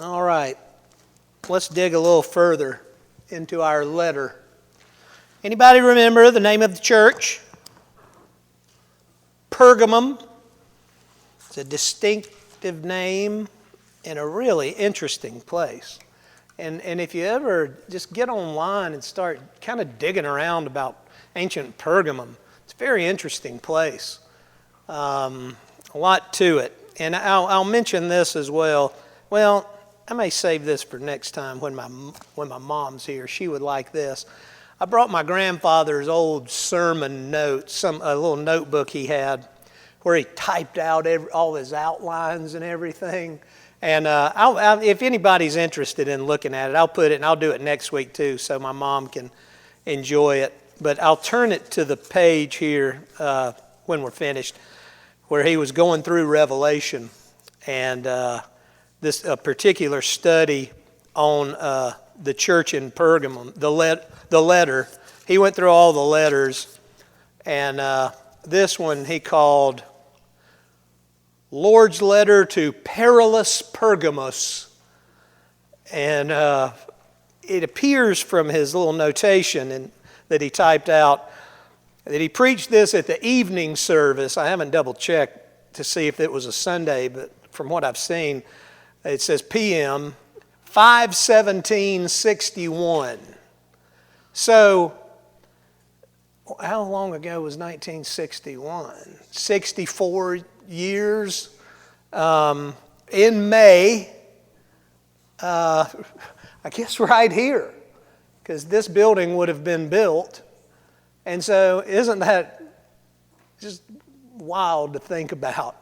All right, let's dig a little further into our letter. Anybody remember the name of the church? Pergamum. It's a distinctive name in a really interesting place. And if you ever just get online and start kind of digging around about ancient Pergamum, it's a very interesting place. A lot to it. And I'll mention this as well. Well, I may save this for next time when my mom's here. She would like this. I brought my grandfather's old sermon notes, a little notebook he had where he typed out all his outlines and everything. And if anybody's interested in looking at it, I'll put it, and I'll do it next week too so my mom can enjoy it. But I'll turn it to the page here when we're finished where he was going through Revelation and this particular study on the church in Pergamum, the letter. He went through all the letters, and this one he called Lord's Letter to Perilous Pergamos. And it appears from his little notation that he typed out that he preached this at the evening service. I haven't double checked to see if it was a Sunday, but from what I've seen, it says PM 5/17/61. So, how long ago was 1961? 64 years. In May, I guess right here, because this building would have been built. And so, isn't that just wild to think about?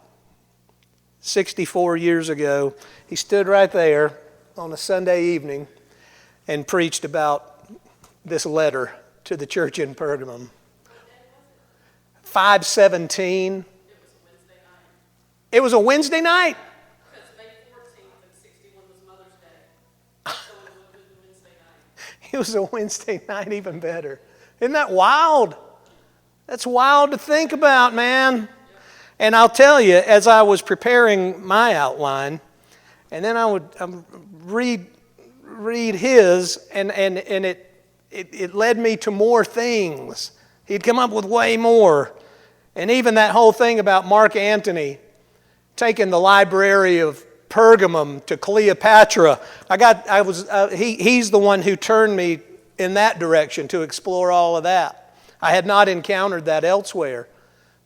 64 years ago, he stood right there on a Sunday evening and preached about this letter to the church in Pergamum. 5/17. It was a Wednesday night. Because May 14th and 61 was Mother's Day. So it would have been Wednesday night. It was a Wednesday night, even better. Isn't that wild? That's wild to think about, man. And I'll tell you, as I was preparing my outline, and then I would read his, and it led me to more things. He'd come up with way more. And even that whole thing about Mark Antony taking the library of Pergamum to Cleopatra. He's the one who turned me in that direction to explore all of that. I had not encountered that elsewhere.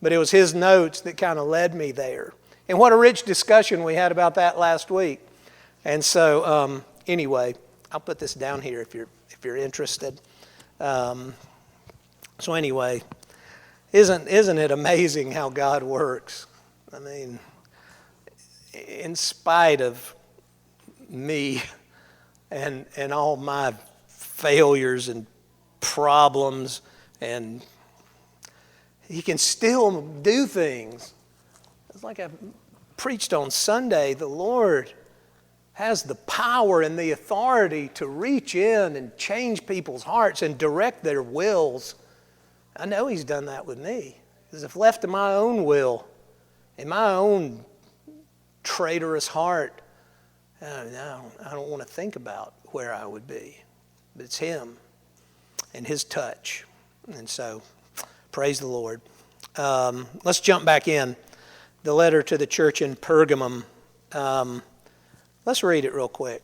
But it was his notes that kind of led me there. And what a rich discussion we had about that last week. And so, anyway, I'll put this down here if you're interested. So anyway, isn't it amazing how God works? I mean, in spite of me and all my failures and problems, and He can still do things. It's like I preached on Sunday. The Lord has the power and the authority to reach in and change people's hearts and direct their wills. I know He's done that with me. Because if left to my own will and my own traitorous heart, I don't want to think about where I would be. But it's Him and His touch. And so, praise the Lord. Let's jump back in. The letter to the church in Pergamum. Let's read it real quick.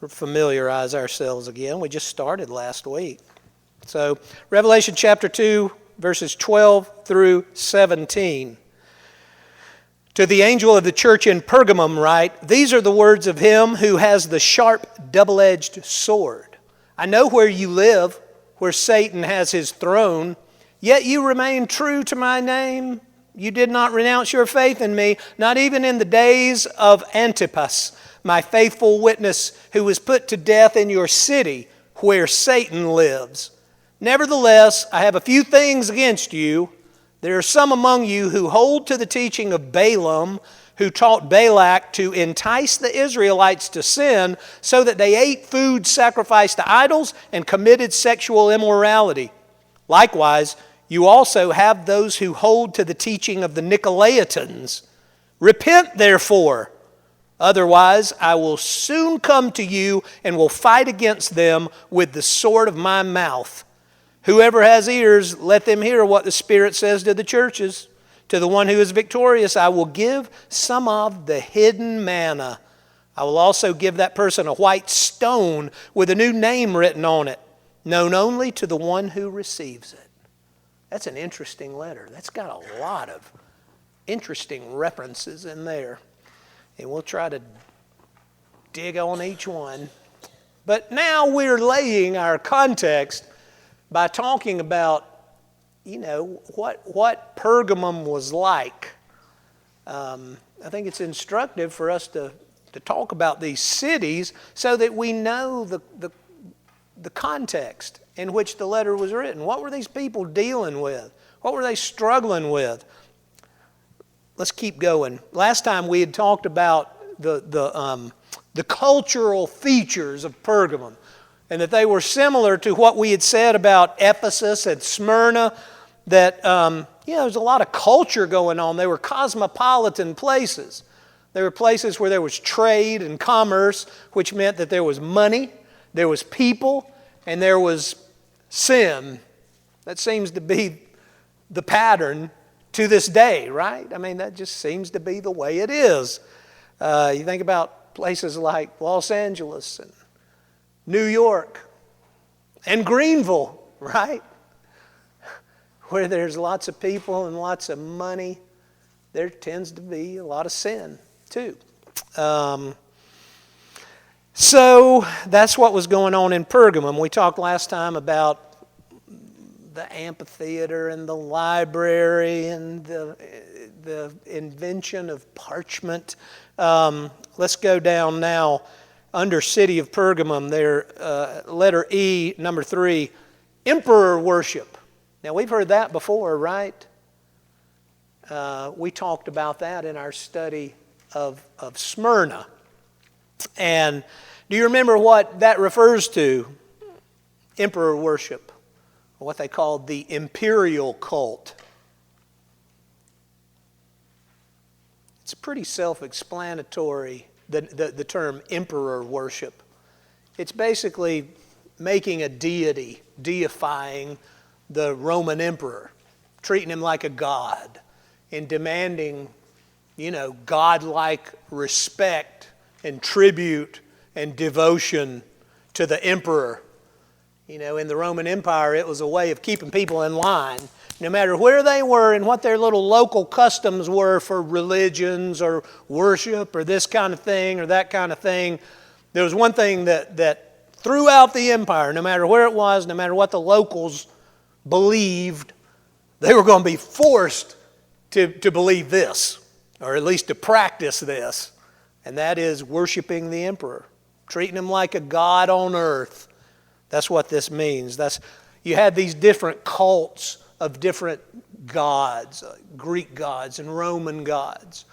Familiarize ourselves again. We just started last week. So, Revelation chapter 2, verses 12 through 17. To the angel of the church in Pergamum write, "These are the words of him who has the sharp, double-edged sword. I know where you live, where Satan has his throne, yet you remain true to my name. You did not renounce your faith in me, not even in the days of Antipas, my faithful witness, who was put to death in your city, where Satan lives. Nevertheless, I have a few things against you. There are some among you who hold to the teaching of Balaam, who taught Balak to entice the Israelites to sin so that they ate food sacrificed to idols and committed sexual immorality. Likewise, you also have those who hold to the teaching of the Nicolaitans. Repent, therefore, Otherwise, I will soon come to you and will fight against them with the sword of my mouth. Whoever has ears, let them hear what the Spirit says to the churches. To the one who is victorious, I will give some of the hidden manna. I will also give that person a white stone with a new name written on it, known only to the one who receives it. That's an interesting letter. That's got a lot of interesting references in there. And we'll try to dig on each one. But now we're laying our context by talking about, what Pergamum was like. I think it's instructive for us to talk about these cities so that we know the context in which the letter was written. What were these people dealing with? What were they struggling with? Let's keep going. Last time we had talked about the cultural features of Pergamum, and that they were similar to what we had said about Ephesus and Smyrna, that there's a lot of culture going on. They were cosmopolitan places. They were places where there was trade and commerce, which meant that there was money, there was people, and there was sin. That seems to be the pattern to this day, right? I mean, that just seems to be the way it is. You think about places like Los Angeles and New York and Greenville, right? Where there's lots of people and lots of money, there tends to be a lot of sin too. So that's what was going on in Pergamum. We talked last time about the amphitheater and the library and the invention of parchment. Let's go down now under city of Pergamum there, letter E, number 3, emperor worship. Now we've heard that before, right? We talked about that in our study of Smyrna. And do you remember what that refers to? Emperor worship, what they called the imperial cult. It's pretty self-explanatory, the term emperor worship. It's basically making a deity, deifying the Roman emperor, treating him like a god, and demanding, godlike respect and tribute and devotion to the emperor. In the Roman Empire, it was a way of keeping people in line. No matter where they were and what their little local customs were for religions or worship or this kind of thing or that kind of thing, there was one thing that throughout the empire, no matter where it was, no matter what the locals believed, they were going to be forced to believe this, or at least to practice this, and that is worshiping the emperor, treating him like a god on earth. That's what this means. You had these different cults of different gods, Greek gods and Roman gods.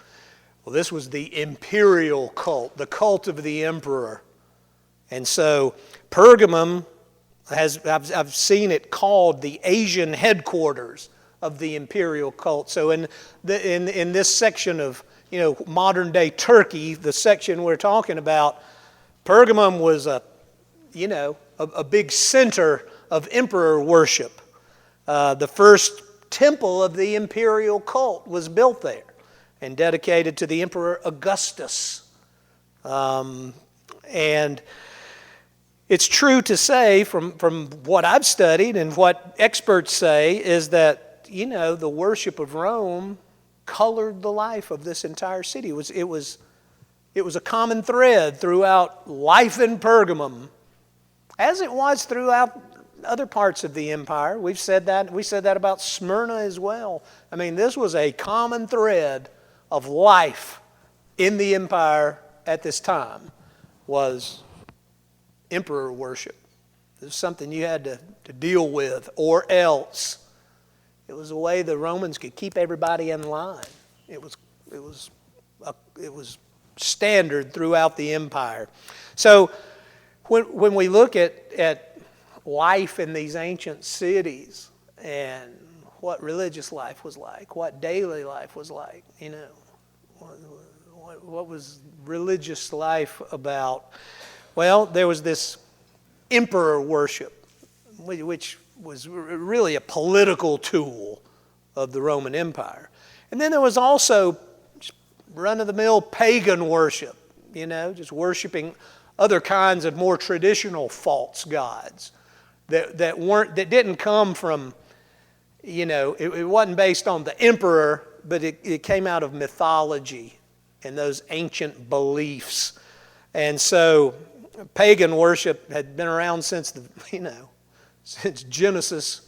Well, this was the imperial cult, the cult of the emperor. And so Pergamum I've seen it called the Asian headquarters of the imperial cult. So in this section of modern day Turkey, the section we're talking about, Pergamum was a big center of emperor worship. The first temple of the imperial cult was built there and dedicated to the Emperor Augustus. And it's true to say from what I've studied and what experts say is that, the worship of Rome colored the life of this entire city. It was a common thread throughout life in Pergamum, as it was throughout other parts of the empire. We said that about Smyrna as well. I mean, this was a common thread of life in the empire at this time, was emperor worship. It was something you had to deal with, or else. It was a way the Romans could keep everybody in line. It was standard throughout the empire. So when we look at life in these ancient cities and what religious life was like, what daily life was like, what was religious life about? Well, there was this emperor worship, which was really a political tool of the Roman Empire. And then there was also run-of-the-mill pagan worship, just worshiping other kinds of more traditional false gods that didn't come from, it wasn't based on the emperor, but it came out of mythology and those ancient beliefs. And so pagan worship had been around since since Genesis,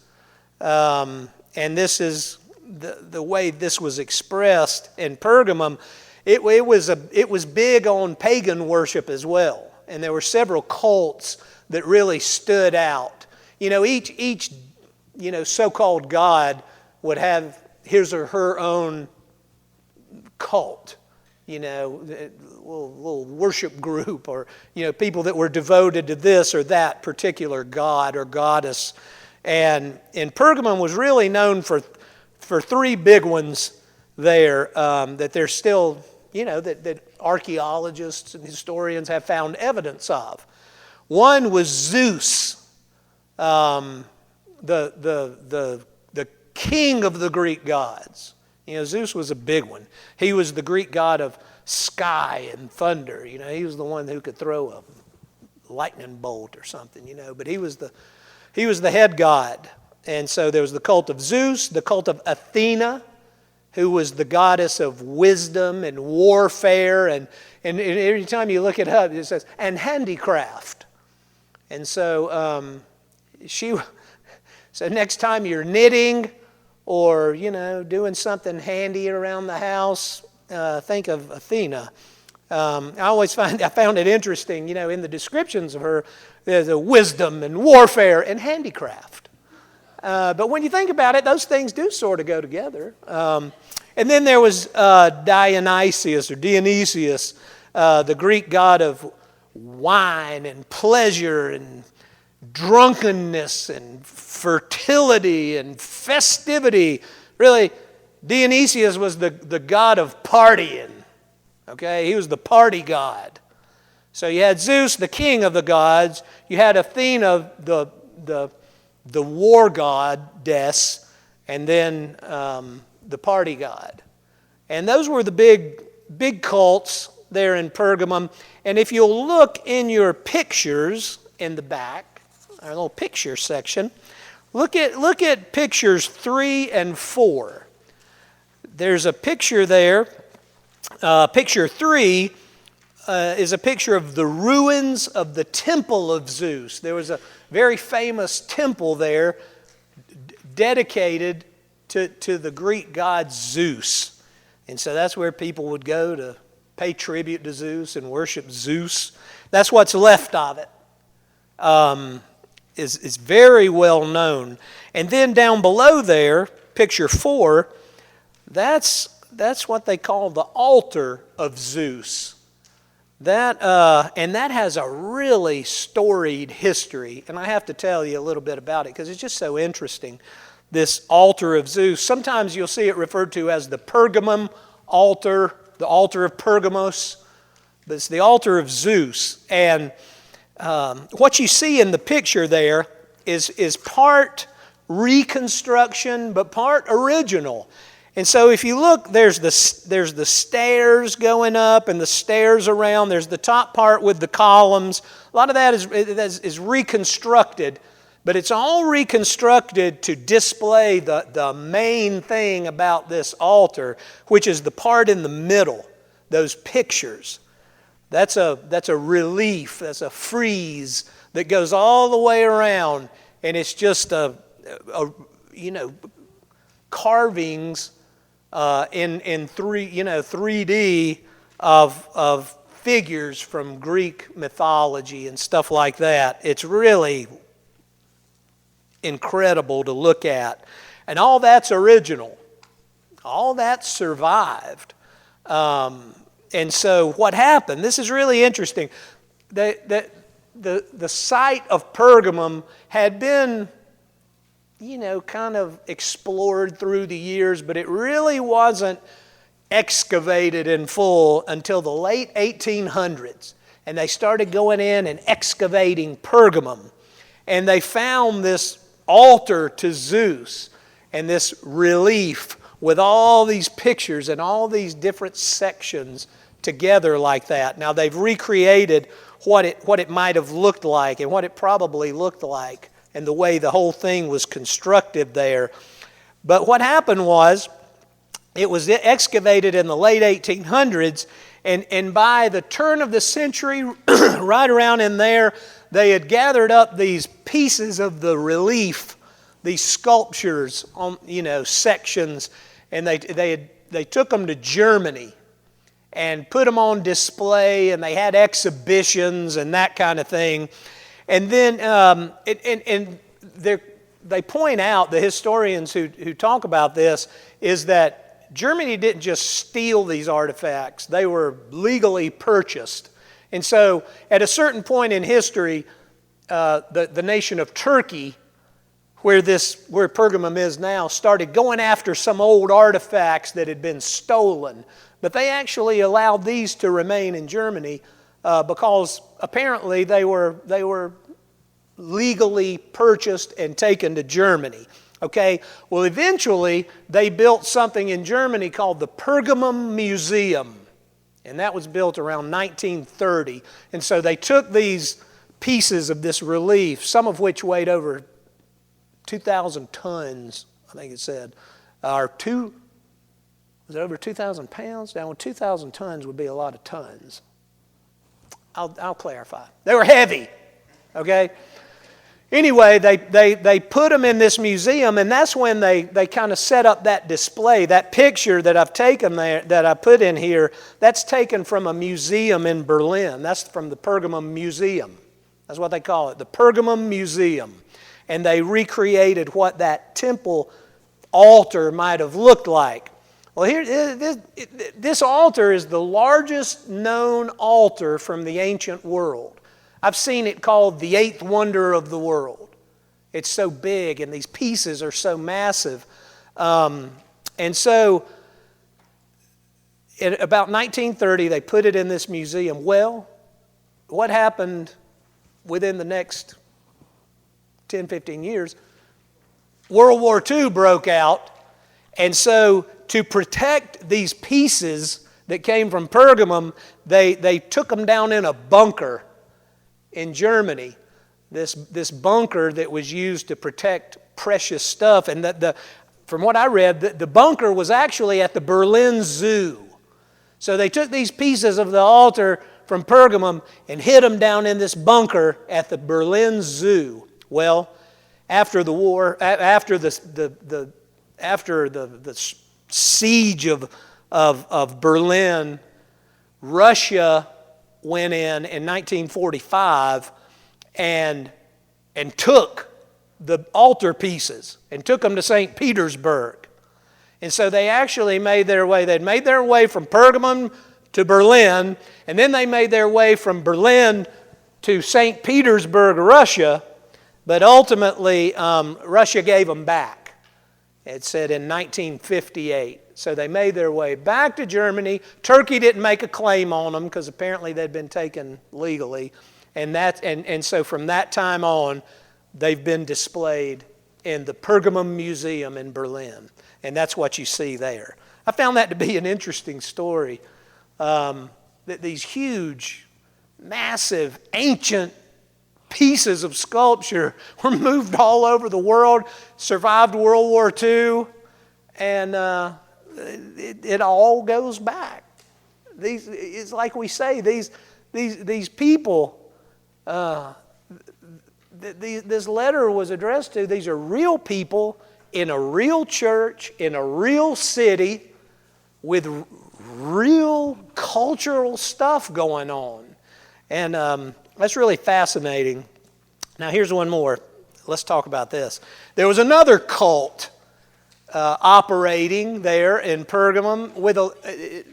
and this is the way this was expressed in Pergamum. It was big on pagan worship as well, and there were several cults that really stood out. Each so-called god would have his or her own cult, little worship group, or people that were devoted to this or that particular god or goddess. And Pergamum was really known for three big ones there that there's still, that archaeologists and historians have found evidence of. One was Zeus, the king of the Greek gods. Zeus was a big one. He was the Greek god of sky and thunder. He was the one who could throw a lightning bolt or something. But he was the head god. And so there was the cult of Zeus, the cult of Athena, who was the goddess of wisdom and warfare. And every time you look it up, it says, and handicraft. And so so next time you're knitting or, doing something handy around the house, think of Athena. I found it interesting, in the descriptions of her, there's a wisdom and warfare and handicraft. But when you think about it, those things do sort of go together. And then there was Dionysius, the Greek god of wine and pleasure and drunkenness and fertility and festivity. Really, Dionysius was the god of partying. Okay, he was the party god. So you had Zeus, the king of the gods. You had Athena, the war goddess, and then the party god. And those were the big cults there in Pergamum. And if you'll look in your pictures in the back, our little picture section, look at pictures 3 and 4. There's a picture there. Picture 3 is a picture of the ruins of the temple of Zeus. There was a very famous temple there dedicated to the Greek god Zeus. And so that's where people would go to pay tribute to Zeus and worship Zeus. That's what's left of it. Is very well known. And then down below there, picture 4, that's what they call the altar of Zeus. That has a really storied history, and I have to tell you a little bit about it because it's just so interesting. This altar of Zeus. Sometimes you'll see it referred to as the Pergamum altar, the altar of Pergamos, but it's the altar of Zeus. And what you see in the picture there is part reconstruction, but part original. And so if you look, there's the stairs going up and the stairs around. There's the top part with the columns. A lot of that is reconstructed, but it's all reconstructed to display the main thing about this altar, which is the part in the middle, those pictures. That's a relief, that's a frieze that goes all the way around, and it's just carvings in 3D of figures from Greek mythology and stuff like that. It's really incredible to look at, and all that's original. All that survived. And so what happened, this is really interesting, the site of Pergamum had been, kind of explored through the years, but it really wasn't excavated in full until the late 1800s. And they started going in and excavating Pergamum. And they found this altar to Zeus and this relief with all these pictures and all these different sections together like that. Now they've recreated what it might have looked like and what it probably looked like and the way the whole thing was constructed there. But what happened was, it was excavated in the late 1800s, and by the turn of the century, right around in there, they had gathered up these pieces of the relief, these sculptures on, sections, and they took them to Germany and put them on display, and they had exhibitions and that kind of thing. And then they point out, the historians who talk about this, is that Germany didn't just steal these artifacts. They were legally purchased. And so at a certain point in history, the nation of Turkey, where Pergamum is now, started going after some old artifacts that had been stolen. But they actually allowed these to remain in Germany because apparently they were legally purchased and taken to Germany. Okay, well, eventually they built something in Germany called the Pergamum Museum, and that was built around 1930. And so they took these pieces of this relief, some of which weighed over 2,000 tons, I think it said, was it over 2,000 pounds? Now, 2,000 tons would be a lot of tons. I'll clarify. They were heavy, okay? Anyway, they put them in this museum, and that's when they kind of set up that display. That picture that I've taken there, that I put in here, that's taken from a museum in Berlin. That's from the Pergamum Museum. That's what they call it, the Pergamum Museum. And they recreated what that temple altar might have looked like. Well, this altar is the largest known altar from the ancient world. I've seen it called the eighth wonder of the world. It's so big, and these pieces are so massive. And so, in about 1930, they put it in this museum. Well, what happened within the next 10, 15 years? World War II broke out, and so to protect these pieces that came from Pergamum, they took them down in a bunker in Germany, this bunker that was used to protect precious stuff. And from what I read, the bunker was actually at the Berlin Zoo. So they took these pieces of the altar from Pergamum and hid them down in this bunker at the Berlin Zoo. Well, after the war, after the siege of Berlin, Russia went in 1945 and took the altar pieces and took them to St. Petersburg. And so they actually made their way. They'd made their way from Pergamum to Berlin, and then they made their way from Berlin to St. Petersburg, Russia, but ultimately Russia gave them back. It said in 1958. So they made their way back to Germany. Turkey didn't make a claim on them because apparently they'd been taken legally. And so from that time on, they've been displayed in the Pergamum Museum in Berlin. And that's what you see there. I found that to be an interesting story. That these huge, massive, ancient pieces of sculpture were moved all over the world, survived World War II, and it all goes back. It's like we say, these people, this letter was addressed to. These are real people in a real church, in a real city, with real cultural stuff going on. And that's really fascinating. Now here's one more. Let's talk about this. There was another cult operating there in Pergamum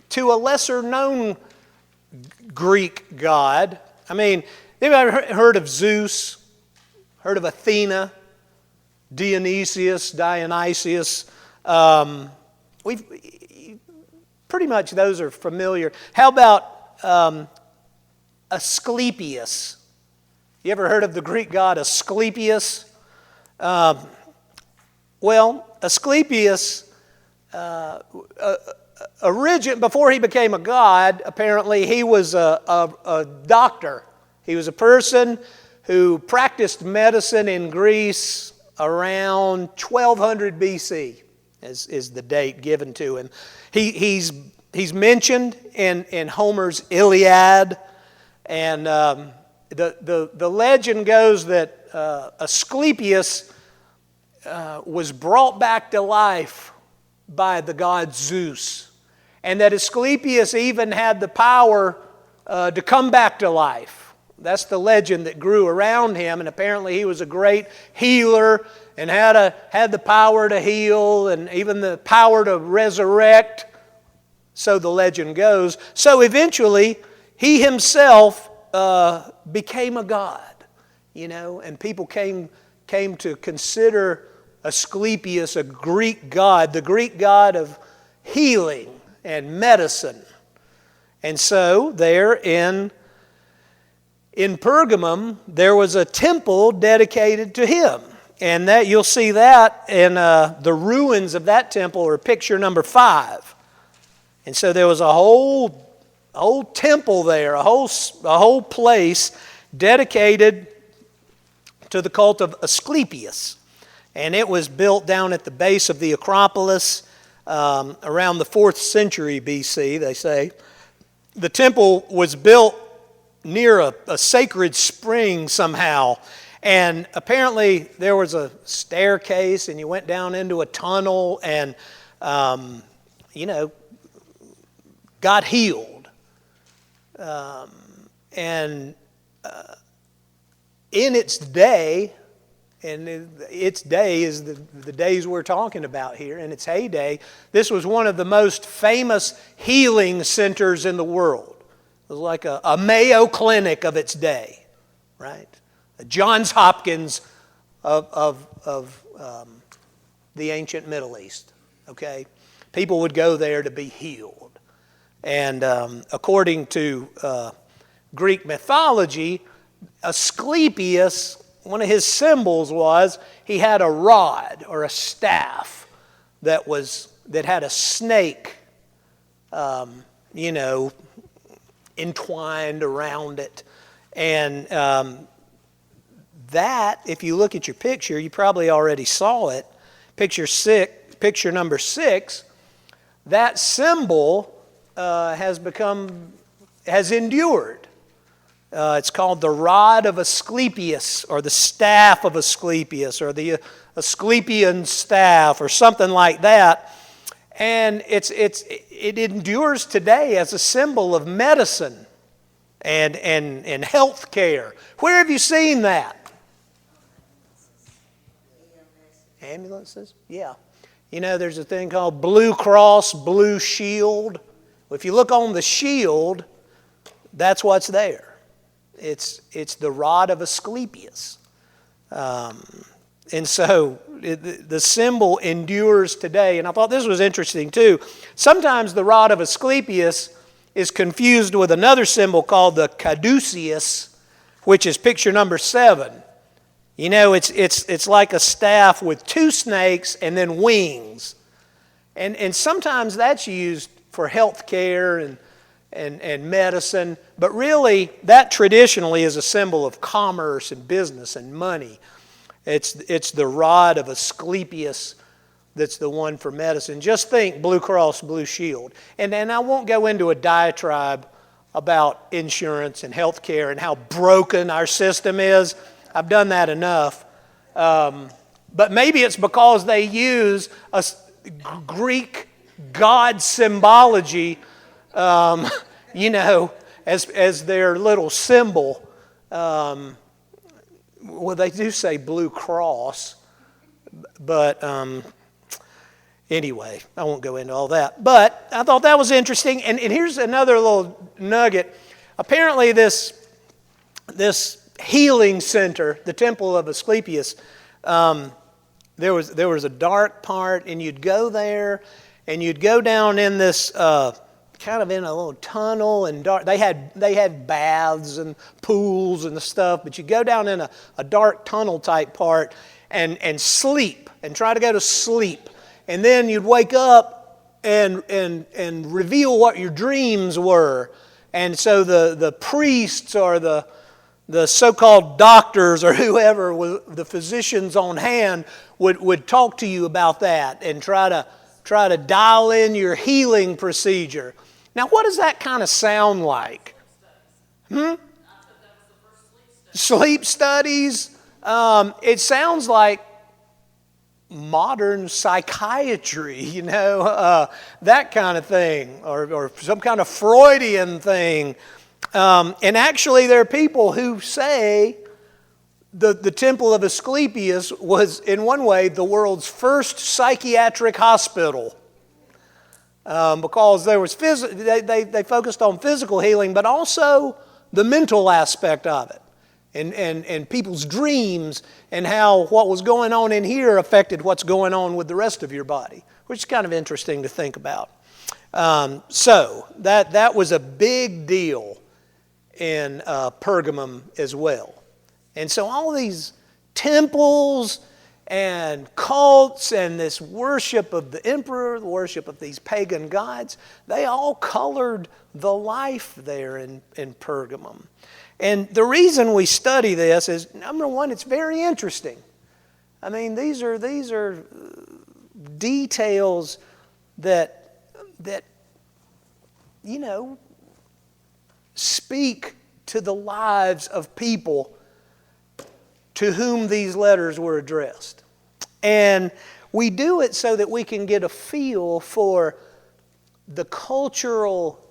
to a lesser-known Greek god. I mean, anybody heard of Zeus? Heard of Athena? Dionysius? pretty much those are familiar. How about Asclepius? You ever heard of the Greek god Asclepius? Well, Asclepius, before he became a god, apparently he was a doctor. He was a person who practiced medicine in Greece around 1200 BC, is the date given to him. He's mentioned in Homer's Iliad, and the legend goes that Asclepius was brought back to life by the god Zeus, and that Asclepius even had the power to come back to life. That's the legend that grew around him, and apparently he was a great healer and had the power to heal and even the power to resurrect, so the legend goes. So eventually, he himself became a god, and people came to consider Asclepius a Greek god, the Greek god of healing and medicine. And so there in Pergamum, there was a temple dedicated to him. And that you'll see that in the ruins of that temple, or picture number 5. And so there was a whole temple there, a whole place dedicated to the cult of Asclepius. And it was built down at the base of the Acropolis around the 4th century BC, they say. The temple was built near a sacred spring somehow. And apparently there was a staircase, and you went down into a tunnel and, got healed. In its day, and its day is the days we're talking about here, in its heyday, this was one of the most famous healing centers in the world. It was like a Mayo Clinic of its day, right? A Johns Hopkins of the ancient Middle East, okay? People would go there to be healed. And according to Greek mythology, Asclepius, one of his symbols was he had a rod or a staff that had a snake, entwined around it. And that, if you look at your picture, you probably already saw it. Picture number 6. That symbol has endured. It's called the rod of Asclepius, or the staff of Asclepius, or the Asclepian staff, or something like that. And it endures today as a symbol of medicine and health care. Where have you seen that? Ambulances? Yeah. There's a thing called Blue Cross, Blue Shield. If you look on the shield, that's what's there. It's the rod of Asclepius. And so the symbol endures today. And I thought this was interesting too. Sometimes the rod of Asclepius is confused with another symbol called the caduceus, which is picture number 7. It's like a staff with 2 snakes and then wings. And sometimes that's used for health care and medicine, but really that traditionally is a symbol of commerce and business and money. It's the rod of Asclepius that's the one for medicine. Just think Blue Cross Blue Shield. And I won't go into a diatribe about insurance and health care and how broken our system is. I've done that enough. But maybe it's because they use a Greek god symbology as their little symbol. Well, they do say Blue Cross, but anyway, I won't go into all that. But I thought that was interesting. And here's another little nugget. Apparently this healing center, the Temple of Asclepius, there was a dark part, and you'd go there, and you'd go down in this kind of in a little tunnel and dark. They had baths and pools and stuff, but you go down in a dark tunnel type part and sleep and try to go to sleep, and then you'd wake up and reveal what your dreams were. And so the priests or the so-called doctors or whoever, the physicians on hand, would talk to you about that and try to dial in your healing procedure. Now, what does that kind of sound like? Sleep studies. It sounds like modern psychiatry, that kind of thing, or some kind of Freudian thing. And actually, there are people who say the Temple of Asclepius was, in one way, the world's first psychiatric hospital. Because there was they focused on physical healing, but also the mental aspect of it, and people's dreams, and how what was going on in here affected what's going on with the rest of your body, which is kind of interesting to think about. So that was a big deal in Pergamum as well. And so all these temples and cults and this worship of the emperor, the worship of these pagan gods, they all colored the life there in Pergamum. And the reason we study this is, number one, it's very interesting. I mean, these are details that speak to the lives of people to whom these letters were addressed. And we do it so that we can get a feel for the cultural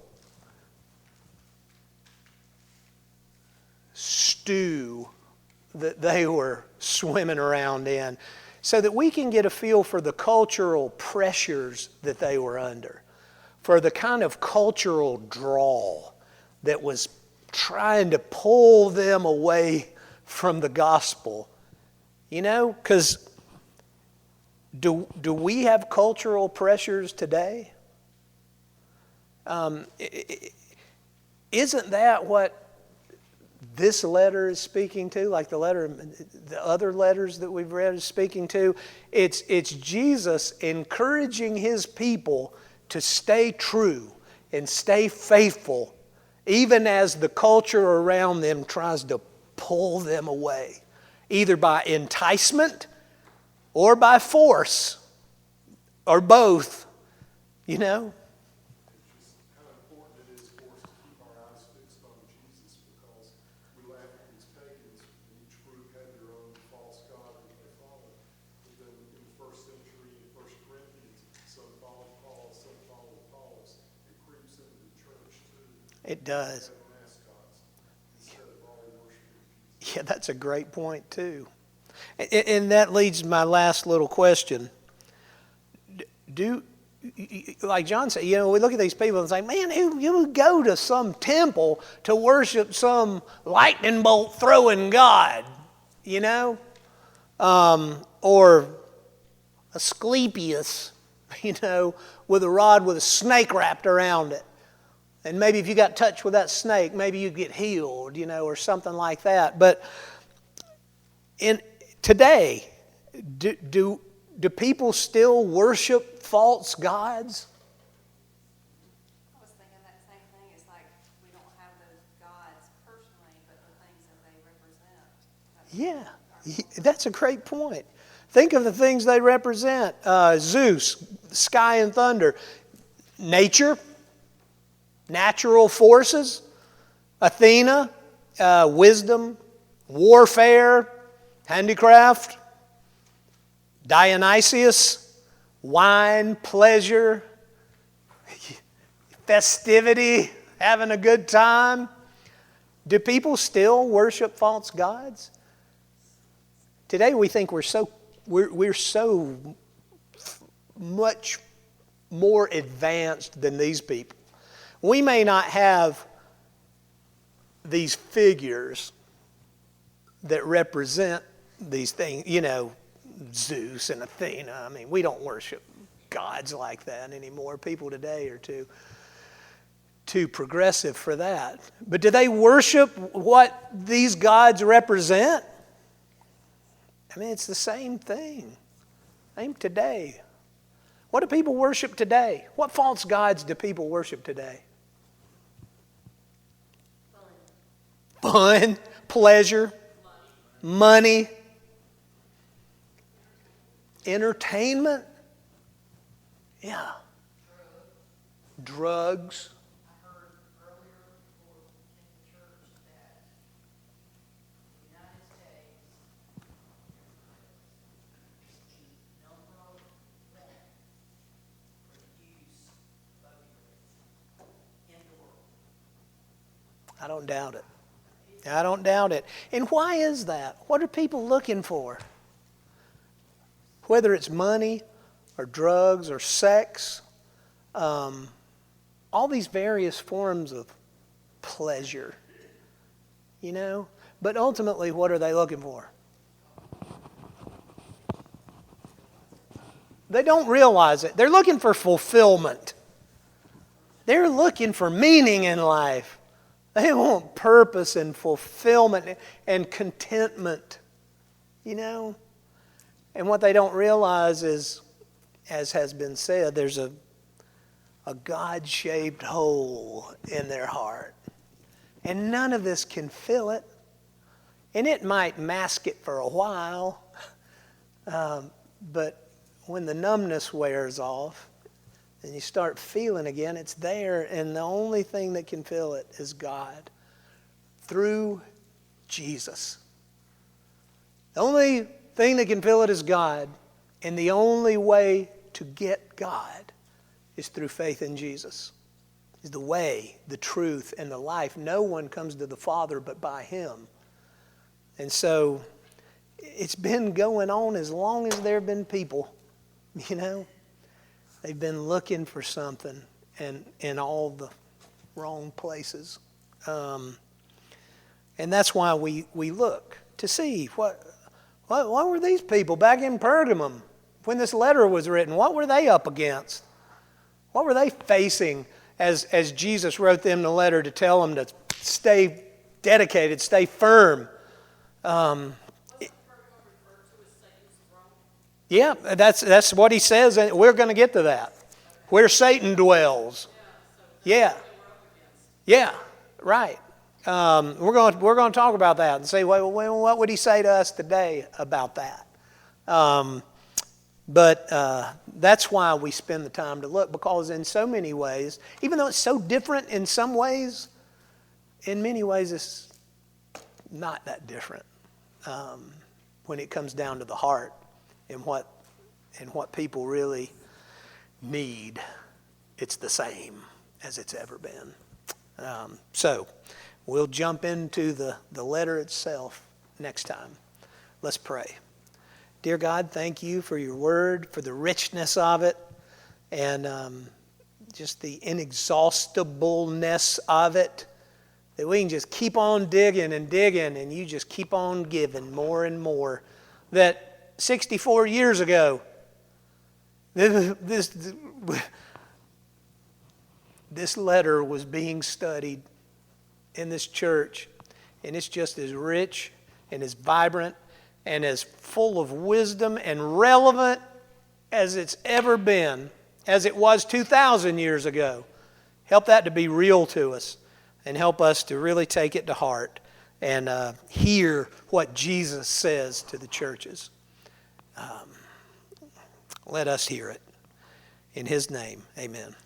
stew that they were swimming around in, so that we can get a feel for the cultural pressures that they were under, for the kind of cultural draw that was trying to pull them away from the gospel. Because do we have cultural pressures today? Isn't that what this letter is speaking to, like the other letters that we've read is speaking to? It's Jesus encouraging his people to stay true and stay faithful, even as the culture around them tries to pull them away, either by enticement or by force, or both, It's just kind of important it is for us to keep our eyes fixed on Jesus, because we laugh at these pagans, and each group had their own false god that they followed. But then in the first century, in 1 Corinthians, some followed Paul, some followed Apollos. It creeps into the church too. it does. Have mascots instead of all worshiping Jesus. Yeah, that's a great point too. And that leads to my last little question. Like John said, we look at these people and say, man, you go to some temple to worship some lightning bolt throwing god, or Asclepius, with a rod with a snake wrapped around it. And maybe if you got touched with that snake, maybe you'd get healed, or something like that. But today, do people still worship false gods? I was thinking that same thing. It's like we don't have those gods personally, but the things that they represent. Yeah, that's a great point. Think of the things they represent. Zeus, sky and thunder. Nature, natural forces. Athena, wisdom, warfare, handicraft. Dionysius, wine, pleasure, festivity, having a good time. Do people still worship false gods? Today we think we're so much more advanced than these people. We may not have these figures that represent these things, Zeus and Athena. I mean, we don't worship gods like that anymore. People today are too progressive for that. But do they worship what these gods represent? I mean, it's the same thing. Same today. What do people worship today? What false gods do people worship today? Fun, pleasure, money, entertainment. Yeah. Drugs. I heard earlier before we came to church that the United States is the number one for the use of opioids in the world. I don't doubt it. I don't doubt it. And why is that? What are people looking for? Whether it's money or drugs or sex, all these various forms of pleasure, you know? But ultimately, what are they looking for? They don't realize it. They're looking for fulfillment. They're looking for meaning in life. They want purpose and fulfillment and contentment, you know? And what they don't realize is, as has been said, there's a God-shaped hole in their heart. And none of this can fill it. And it might mask it for a while, but when the numbness wears off and you start feeling again, it's there, and the only thing that can fill it is God through Jesus. The only thing that can fill it is God, and the only way to get God is through faith in Jesus. Is the way, the truth, and the life. No one comes to the Father but by Him. And so it's been going on as long as there have been people, you know. They've been looking for something and in all the wrong places. And that's why we look to see what were these people back in Pergamum when this letter was written. What were they up against? What were they facing as Jesus wrote them the letter to tell them to stay dedicated, stay firm? Yeah, that's what he says, and we're going to get to that. Where Satan dwells. Yeah, right. We're going to talk about that and say, well, what would he say to us today about that? But that's why we spend the time to look, because in so many ways, even though it's so different in some ways, in many ways it's not that different when it comes down to the heart and what people really need. It's the same as it's ever been. So we'll jump into the letter itself next time. Let's pray. Dear God, thank you for your word, for the richness of it, and just the inexhaustibleness of it, that we can just keep on digging and digging, and you just keep on giving more and more. That 64 years ago, this letter was being studied in this church, and it's just as rich and as vibrant and as full of wisdom and relevant as it's ever been, as it was 2,000 years ago. Help that to be real to us, and help us to really take it to heart and hear what Jesus says to the churches. Let us hear it. In His name, amen.